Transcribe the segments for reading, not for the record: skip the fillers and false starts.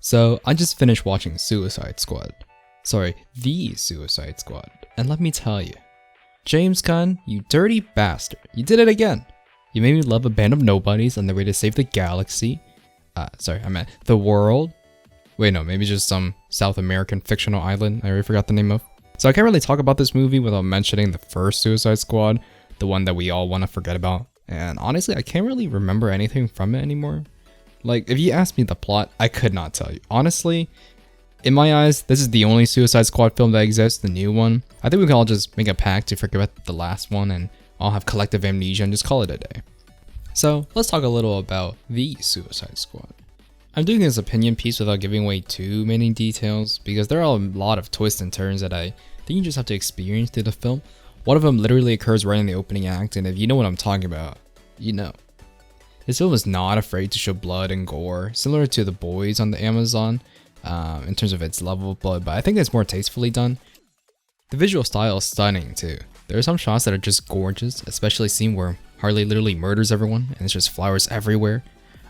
So I just finished watching Suicide Squad. Sorry, The Suicide Squad. And let me tell you, James Gunn, you dirty bastard, you did it again. You made me love a band of nobodies on their way to save the galaxy. I meant the world. Wait, no, maybe just some South American fictional island I already forgot the name of. So I can't really talk about this movie without mentioning the first Suicide Squad, the one that we all want to forget about. And honestly, I can't really remember anything from it anymore. Like, if you asked me the plot, I could not tell you. Honestly, in my eyes, this is the only Suicide Squad film that exists, the new one. I think we can all just make a pact to forget about the last one and all have collective amnesia and just call it a day. So, let's talk a little about The Suicide Squad. I'm doing this opinion piece without giving away too many details because there are a lot of twists and turns that I think you just have to experience through the film. One of them literally occurs right in the opening act, and if you know what I'm talking about, you know. This film is not afraid to show blood and gore, similar to The Boys on the Amazon, in terms of its level of blood, but I think it's more tastefully done. The visual style is stunning too. There are some shots that are just gorgeous, especially a scene where Harley literally murders everyone and it's just flowers everywhere.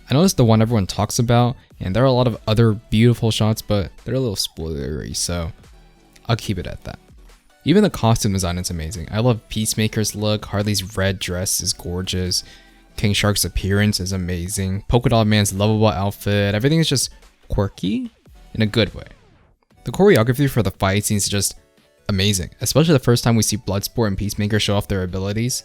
I know it's the one everyone talks about, and there are a lot of other beautiful shots, but they're a little spoilery, so I'll keep it at that. Even the costume design is amazing. I love Peacemaker's look, Harley's red dress is gorgeous, King Shark's appearance is amazing, Polka-dot Man's lovable outfit, everything is just quirky in a good way. The choreography for the fight scenes is just amazing, especially the first time we see Bloodsport and Peacemaker show off their abilities.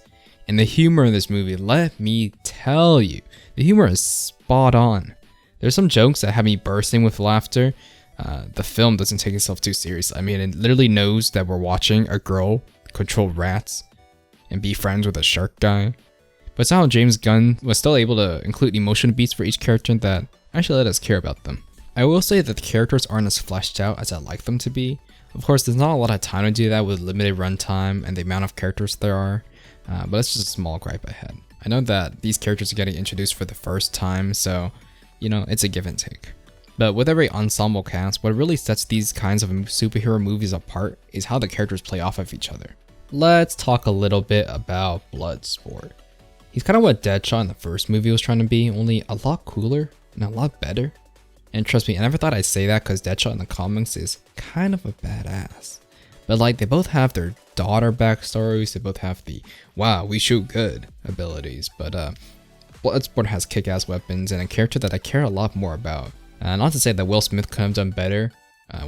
And the humor in this movie, let me tell you, the humor is spot on. There's some jokes that have me bursting with laughter. The film doesn't take itself too seriously. I mean, it literally knows that we're watching a girl control rats and be friends with a shark guy. But somehow James Gunn was still able to include emotion beats for each character that actually let us care about them. I will say that the characters aren't as fleshed out as I'd like them to be. Of course, there's not a lot of time to do that with limited runtime and the amount of characters there are, but that's just a small gripe I had. I know that these characters are getting introduced for the first time, so, you know, it's a give and take. But with every ensemble cast, what really sets these kinds of superhero movies apart is how the characters play off of each other. Let's talk a little bit about Bloodsport. He's kind of what Deadshot in the first movie was trying to be, only a lot cooler and a lot better. And trust me, I never thought I'd say that because Deadshot in the comics is kind of a badass. But like, they both have their daughter backstories, they both have the, wow, we shoot good abilities. But Bloodsport has kick-ass weapons and a character that I care a lot more about. Not to say that Will Smith could have done better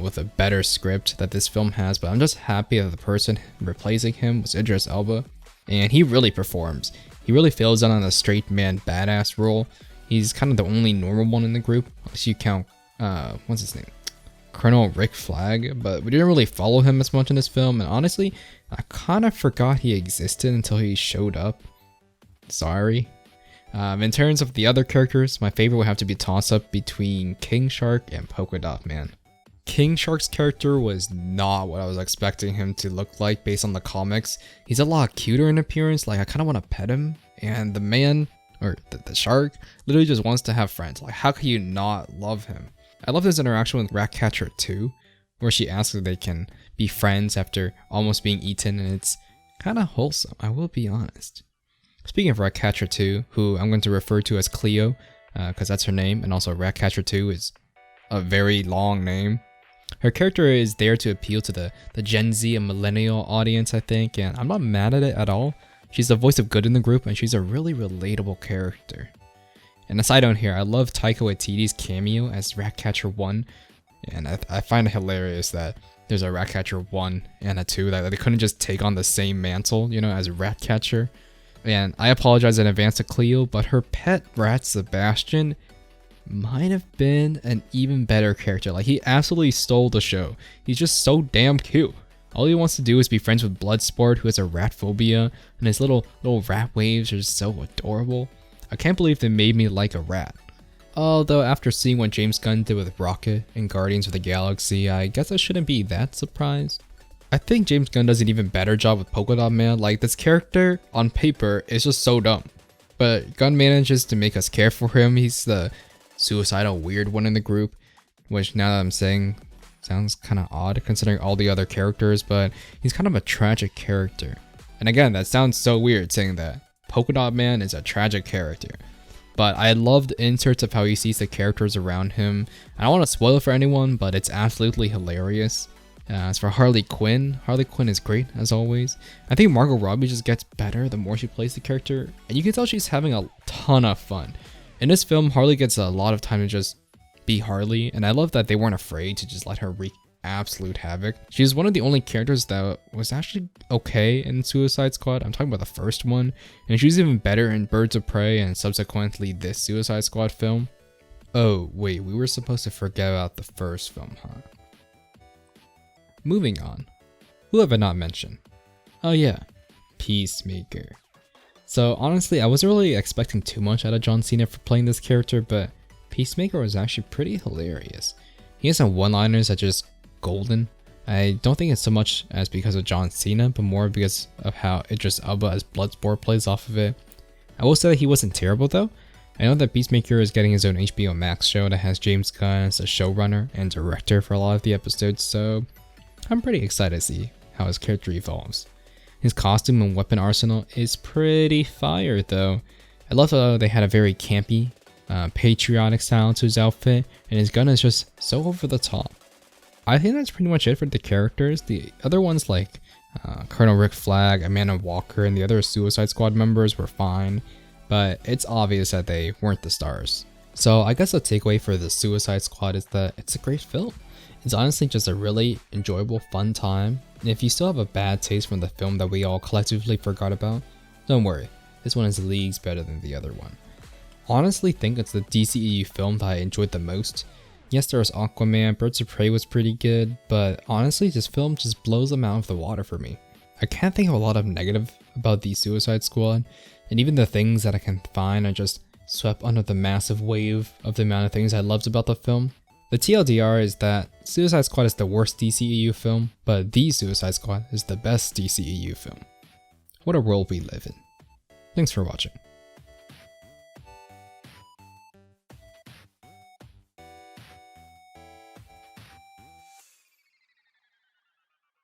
with a better script that this film has, but I'm just happy that the person replacing him was Idris Elba. And he really performs. He really fills in on the straight man badass role. He's kind of the only normal one in the group, unless you count, what's his name? Colonel Rick Flag, but we didn't really follow him as much in this film, and honestly, I kind of forgot he existed until he showed up. Sorry. In terms of the other characters, my favorite would have to be a toss-up between King Shark and Polka-dot Man. King Shark's character was not what I was expecting him to look like based on the comics. He's a lot cuter in appearance, like I kind of want to pet him, and the man, or the shark, literally just wants to have friends. Like, how can you not love him? I love this interaction with Ratcatcher 2, where she asks if they can be friends after almost being eaten, and it's kind of wholesome, I will be honest. Speaking of Ratcatcher 2, who I'm going to refer to as Cleo, because that's her name, and also Ratcatcher 2 is a very long name. Her character is there to appeal to the Gen Z and millennial audience, I think, and I'm not mad at it at all. She's the voice of good in the group, and she's a really relatable character. And a side note here, I love Taika Waititi's cameo as Ratcatcher 1, and I find it hilarious that there's a Ratcatcher 1 and a 2, that they couldn't just take on the same mantle, you know, as Ratcatcher. And I apologize in advance to Cleo, but her pet rat Sebastian might have been an even better character. Like, he absolutely stole the show. He's just so damn cute. All he wants to do is be friends with Bloodsport, who has a rat phobia, and his little rat waves are just so adorable. I can't believe they made me like a rat. Although after seeing what James Gunn did with Rocket and Guardians of the Galaxy, I guess I shouldn't be that surprised. I think James Gunn does an even better job with Polka-dot Man. Like, this character on paper is just so dumb, but Gunn manages to make us care for him. He's the suicidal weird one in the group, which now that I'm saying sounds kind of odd considering all the other characters, but he's kind of a tragic character. And again, that sounds so weird saying that Polka-dot Man is a tragic character, but I loved inserts of how he sees the characters around him. I don't want to spoil it for anyone, but it's absolutely hilarious. As for Harley Quinn is great as always. I think Margot Robbie just gets better the more she plays the character, and you can tell she's having a ton of fun. In this film, Harley gets a lot of time to just be Harley, and I love that they weren't afraid to just let her wreak absolute havoc. She's one of the only characters that was actually okay in Suicide Squad. I'm talking about the first one, and she's even better in Birds of Prey and subsequently this Suicide Squad film. Oh wait, we were supposed to forget about the first film, huh? Moving on. Who have I not mentioned? Oh yeah, Peacemaker. So honestly, I wasn't really expecting too much out of John Cena for playing this character, but Peacemaker was actually pretty hilarious. He has some one-liners that just golden. I don't think it's so much as because of John Cena, but more because of how Idris Elba as Bloodsport plays off of it. I will say that he wasn't terrible though. I know that Peacemaker is getting his own HBO Max show that has James Gunn as a showrunner and director for a lot of the episodes, so I'm pretty excited to see how his character evolves. His costume and weapon arsenal is pretty fire though. I love how they had a very campy, patriotic style to his outfit, and his gun is just so over the top. I think that's pretty much it for the characters. The other ones like Colonel Rick Flag, Amanda Walker, and the other Suicide Squad members were fine, but it's obvious that they weren't the stars. So I guess the takeaway for the Suicide Squad is that it's a great film. It's honestly just a really enjoyable, fun time, and if you still have a bad taste from the film that we all collectively forgot about, don't worry, this one is leagues better than the other one. Honestly think it's the DCEU film that I enjoyed the most. Yes, there was Aquaman, Birds of Prey was pretty good, but honestly this film just blows them out of the water for me. I can't think of a lot of negative about the Suicide Squad, and even the things that I can find are just swept under the massive wave of the amount of things I loved about the film. The TLDR is that Suicide Squad is the worst DCEU film, but the Suicide Squad is the best DCEU film. What a world we live in. Thanks for watching.